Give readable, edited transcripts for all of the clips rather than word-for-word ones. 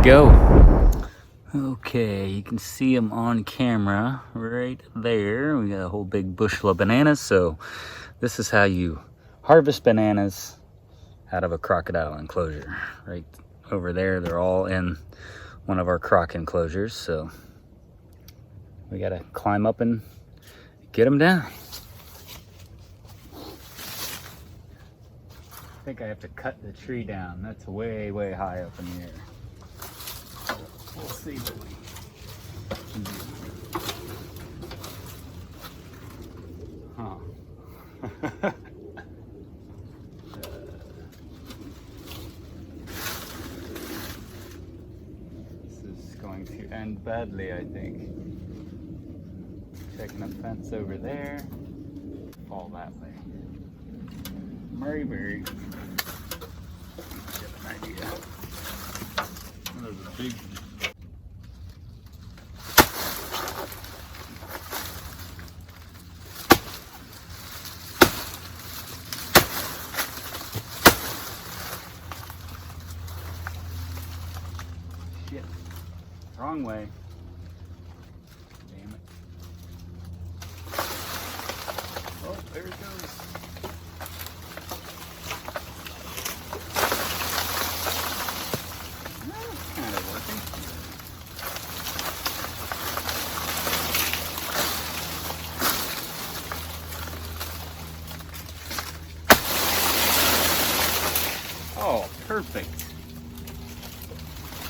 go. Okay, you can see them on camera right there. We got a whole big bushel of bananas. So this is how you harvest bananas out of a crocodile enclosure. Right over there, they're all in one of our croc enclosures. So we gotta climb up and get them down. I think I have to cut the tree down. That's way, way high up in the air. We'll see what we can do. Huh. This is going to end badly, I think. Checking a fence over there. Fall that way. Maybe. Get an idea. There's a big. Shit. Wrong way. Damn it. Oh, there it goes. Kind of working. Oh, perfect.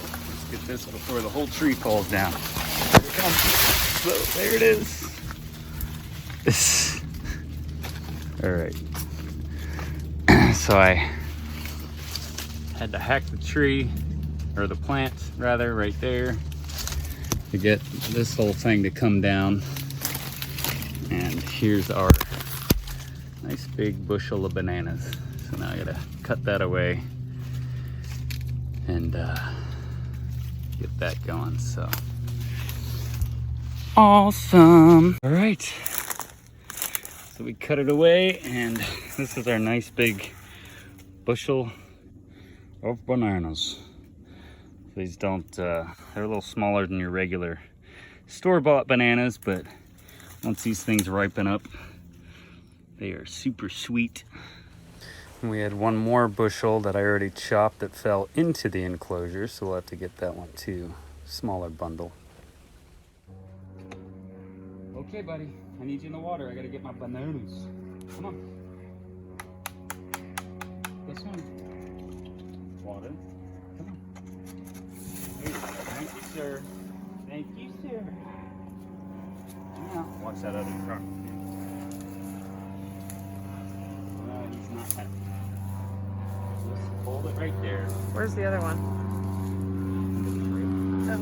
Let's get this before the whole tree falls down. Here it comes. So there it is. All right. So I had to hack the tree, or the plant rather, right there to get this whole thing to come down. And here's our nice big bushel of bananas. So now I gotta cut that away and get that going. So awesome. All right, so we cut it away, and this is our nice big bushel of bananas. These don't, they're a little smaller than your regular store-bought bananas, but once these things ripen up, they are super sweet. And we had one more bushel that I already chopped that fell into the enclosure, so we'll have to get that one too. Smaller bundle. Okay, buddy, I need you in the water. I gotta get my bananas. Come on. This one. Water. Come on. There you go. Thank you, sir. Thank you, sir. Now, watch that other truck. He's not happy. Just hold it right there. Where's the other one? Oh.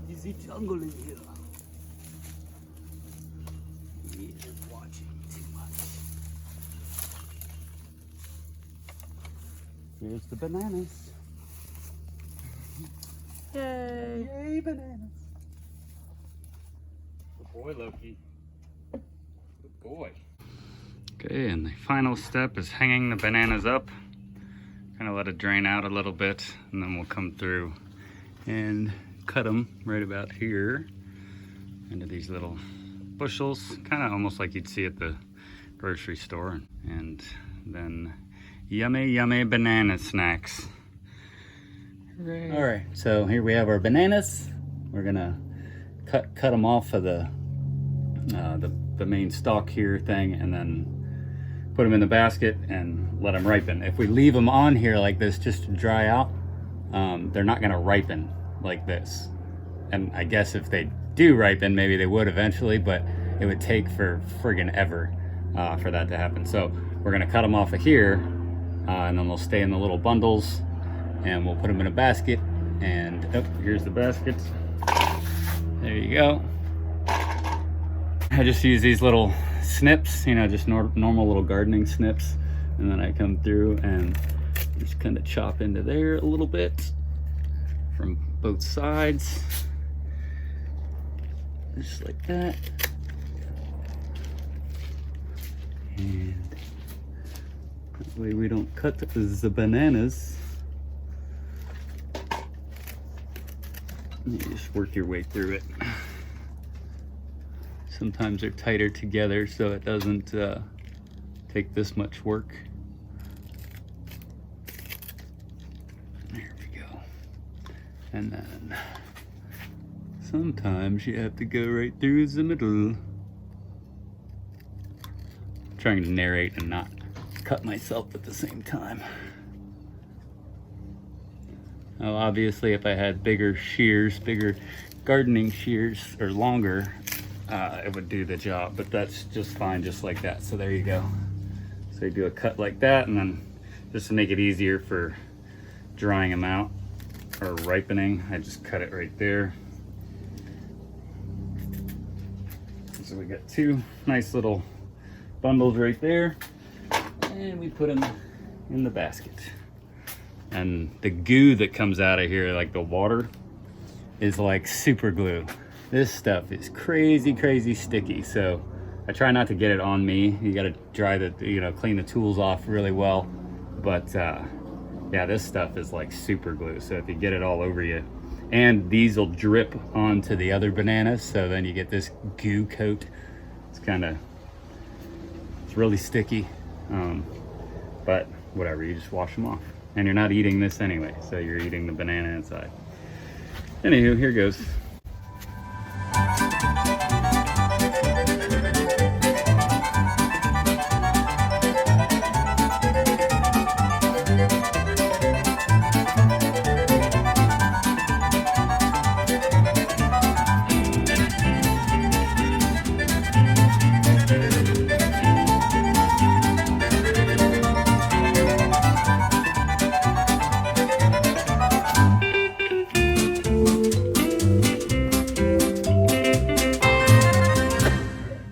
Is it jungle in here? He is watching too much. Here's the bananas. Yay! Yay, bananas! Good boy, Loki. Good boy. Okay, and the final step is hanging the bananas up. Kind of let it drain out a little bit, and then we'll come through and cut them right about here into these little bushels, kind of almost like you'd see at the grocery store. And then yummy, yummy banana snacks. Hooray. All right, so here we have our bananas. We're gonna cut them off of the main stalk here thing, and then put them in the basket and let them ripen. If we leave them on here like this just to dry out, they're not gonna ripen like this. And I guess if they do ripen, maybe they would eventually, but it would take for friggin' ever for that to happen. So we're gonna cut them off of here, and then they'll stay in the little bundles and we'll put them in a basket. And oh, here's the basket. There you go. I just use these little snips, you know, just normal little gardening snips, and then I come through and just kind of chop into there a little bit from both sides, just like that. And that way we don't cut the bananas. You just work your way through it. Sometimes they're tighter together so it doesn't take this much work. There we go. And then sometimes you have to go right through the middle. I'm trying to narrate and not cut myself at the same time. Now obviously if I had bigger shears, bigger gardening shears, or longer, it would do the job, but that's just fine just like that. So there you go. So you do a cut like that, and then just to make it easier for drying them out or ripening, I just cut it right there. So we got two nice little bundles right there, and we put them in the basket. And the goo that comes out of here, like the water, is like super glue. This stuff is crazy sticky, so I try not to get it on me. You gotta dry the, you know, clean the tools off really well. But yeah, this stuff is like super glue, so if you get it all over you, and these will drip onto the other bananas, so then you get this goo coat. It's really sticky, but whatever, you just wash them off. And you're not eating this anyway, so you're eating the banana inside. Anywho, here goes.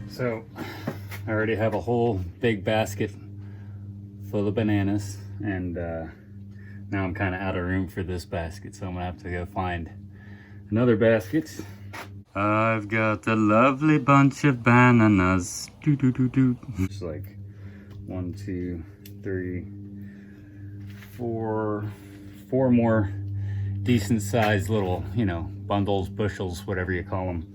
So I already have a whole big basket full of bananas, and now I'm kind of out of room for this basket, so I'm gonna have to go find another basket. I've got a lovely bunch of bananas. Just like 1, 2, 3, 4 more decent sized little, you know, bundles, bushels, whatever you call them.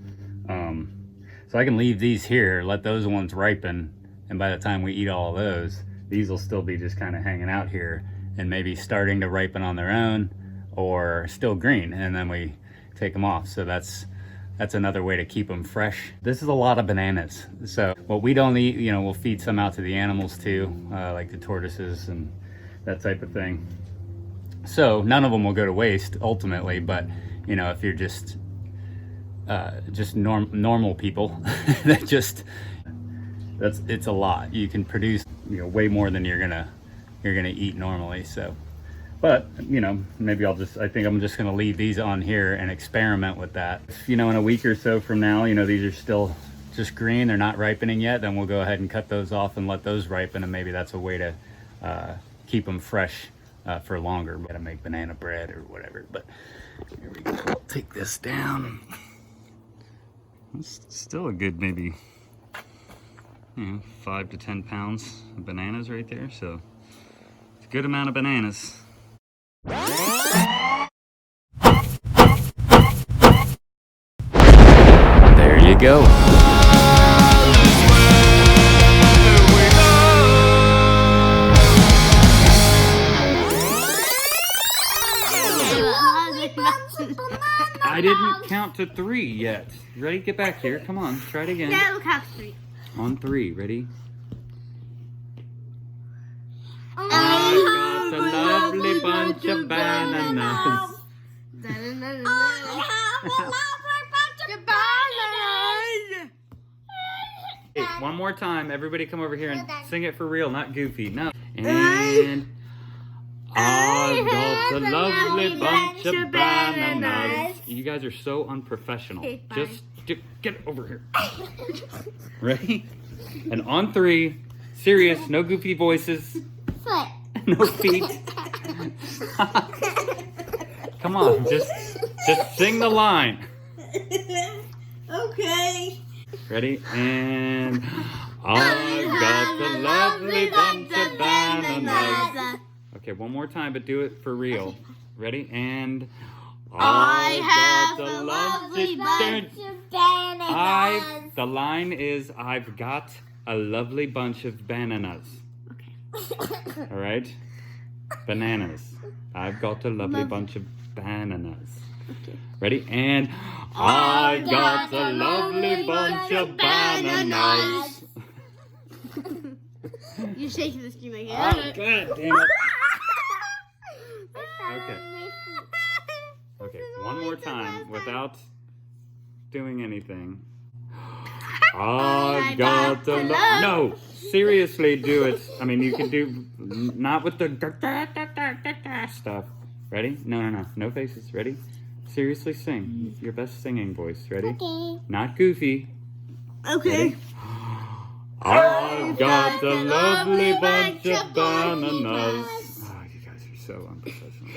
So I can leave these here, let those ones ripen, and by the time we eat all of those, these will still be just kind of hanging out here and maybe starting to ripen on their own, or still green, and then we take them off. So that's another way to keep them fresh. This is a lot of bananas. So what we don't eat, you know, we'll feed some out to the animals too, like the tortoises and that type of thing. So none of them will go to waste ultimately, but you know, if you're just normal people, it's a lot. You can produce, you know, way more than you're gonna eat normally. So, but you know, maybe I think I'm just gonna leave these on here and experiment with that. You know, in a week or so from now, you know, these are still just green, they're not ripening yet, then we'll go ahead and cut those off and let those ripen, and maybe that's a way to keep them fresh for longer. We gotta make banana bread or whatever. But here we go. I'll take this down. It's still a good, maybe, you know, 5 to 10 pounds of bananas right there. So it's a good amount of bananas. There you go. I didn't count to 3 yet. Ready? Get back here. Come on. Try it again. Yeah, we'll count to 3. On 3. Ready? I got a lovely bunch of bananas. Hey, one more time. Everybody come over here and sing it for real, not goofy. No. And I've got a lovely bunch of bananas. You guys are so unprofessional. Okay, Just get over here. Ready? And on 3, serious, no goofy voices. Foot. No feet. Come on, just sing the line. Okay. Ready? And I've got a lovely bunch of bananas. Okay, one more time, but do it for real. Ready? And I have a lovely bunch of bananas. The line is, I've got a lovely bunch of bananas. Okay. All right? Bananas. I've got a lovely bunch of bananas. Okay. Ready? And I've got a lovely bunch of bananas. You're shaking the stream again. Oh, God damn it. Okay. Okay, one more time without doing anything. I've got a No, seriously, do it. I mean, you can do not with the stuff. Ready? No. No faces. Ready? Seriously, sing. Your best singing voice. Ready? Okay. Not goofy. Okay. Ready? I've got a lovely bunch of bananas. Oh, you guys are so unprofessional.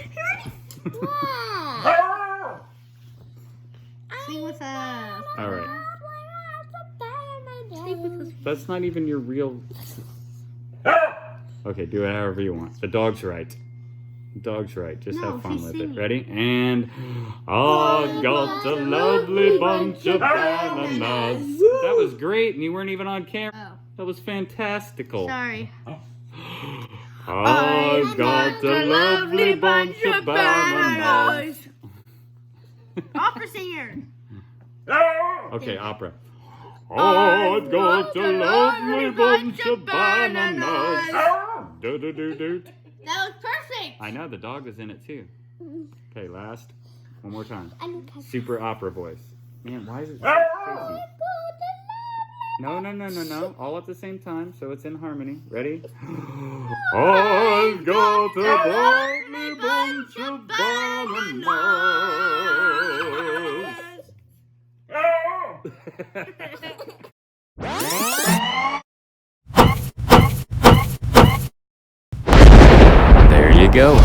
Sing with us. All right. That's not even your real... Okay, do it however you want. The dog's right. The dog's right. Just No, have fun she's with singing. it. Ready? And I've got a lovely bunch of bananas. That was great, and you weren't even on camera. Oh. That was fantastical. Sorry. I've got a lovely bunch of bananas. Opera singer. Okay, opera. I've got a lovely bunch of bananas. Do-do-do-do. That was perfect. I know, the dog was in it too. Okay, last. One more time. Super opera voice. Man, why is it so shaky? No. All at the same time, so it's in harmony. Ready? I've got a lovely bunch of bananas. There you go.